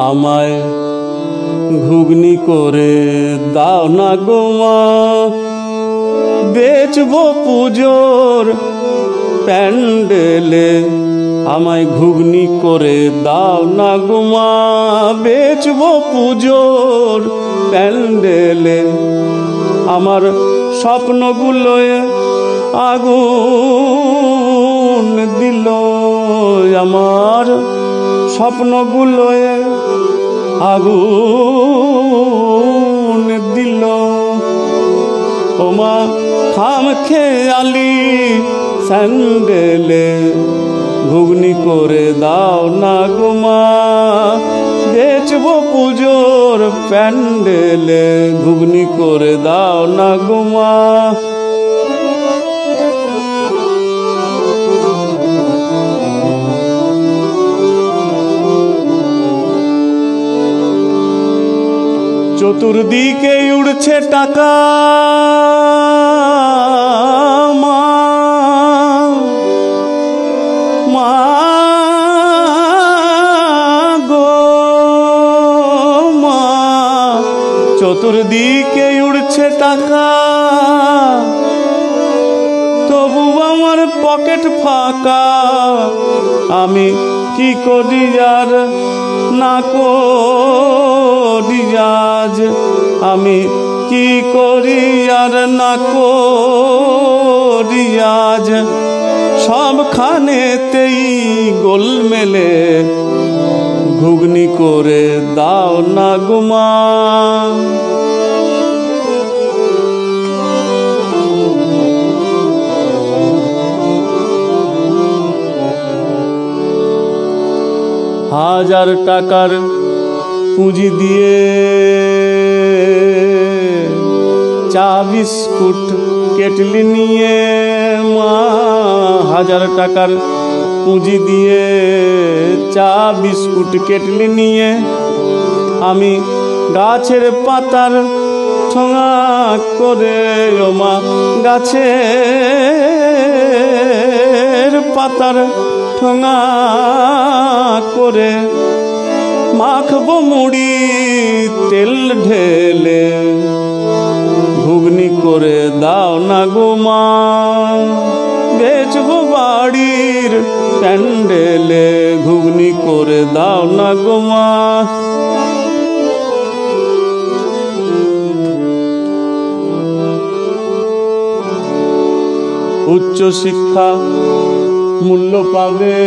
আমায় ঘুগনি করে দাও না গো মা, বেচবো পুজোর প্যান্ডেলে। আমায় ঘুগনি করে দাও না গো মা, বেচবো পুজোর প্যান্ডেলে। আমার স্বপ্নগুলোয় আগুন দিল, আমার স্বপ্নগুলোয় আগুন দিল। ও মা খাম খেয়ালি স্যান্ডেলে, ঘুগনি করে দাও না গো মা, বেচবো পুজোর প্যান্ডেলে। ঘুগনি করে দাও না গো মা। চতুর্দিকে উড়ছে টাকা মা, মা গো মা। চতুর্দিকে উড়ছে টাকা, তবু আমার পকেট ফাঁকা। আমি কি করি আর না করি আজ, আমি কি করি আর না করি আজ। সবখানেতেই গোলমেলে, ঘুগনি করে দাও না গো মা। হাজার টাকার পুঁজি দিয়ে চা বিস্কুট কেটলি নিয়ে মা, হাজার টাকার পুঁজি দিয়ে চা বিস্কুট কেটলি নিয়ে আমি গাছের পাতার ঠোঙা করে, ও মা গাছের পাতার ঠোঙা করে মাখবো মুড়ি তেল ঢেলে। ঘুগনি করে দাও না গো মা, বেচবো বাড়ির প্যান্ডেলে। ঘুগনি করে দাও না গো মা। উচ্চ শিক্ষা মূল্য পাবে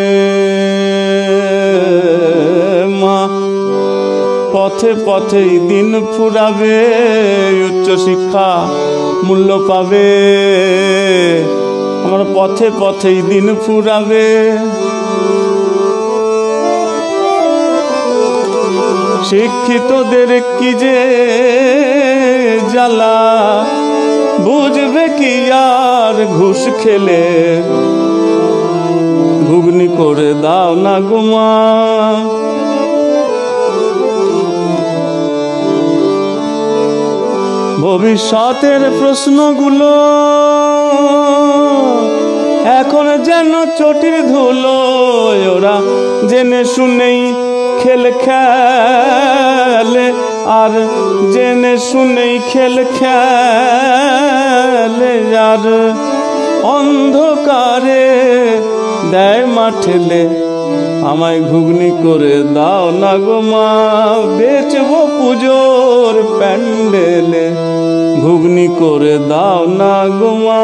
মা, পথে পথেই দিন ফুরাবে। উচ্চ শিক্ষা মূল্য পাবে আমার, পথে পথেই দিন ফুরাবে। শিক্ষিতদের কি যে জ্বালা, বুঝবে কি আর ঘুষ খেলে। ঘুগনি করে দাও না গো মা। ভবিষ্যতের প্রশ্নগুলো এখন যেন চটির ধুলো, ওরা জেনে শুনেই খেল খেলে, আর জেনে শুনেই খেল খেলে। আর অন্ধকারে দেয় মাঠেলে, আমায় ঘুগনি করে দাও না গো মা, বেচবো পুজোর প্যান্ডেলে। ঘুগনি করে দাও না গো মা।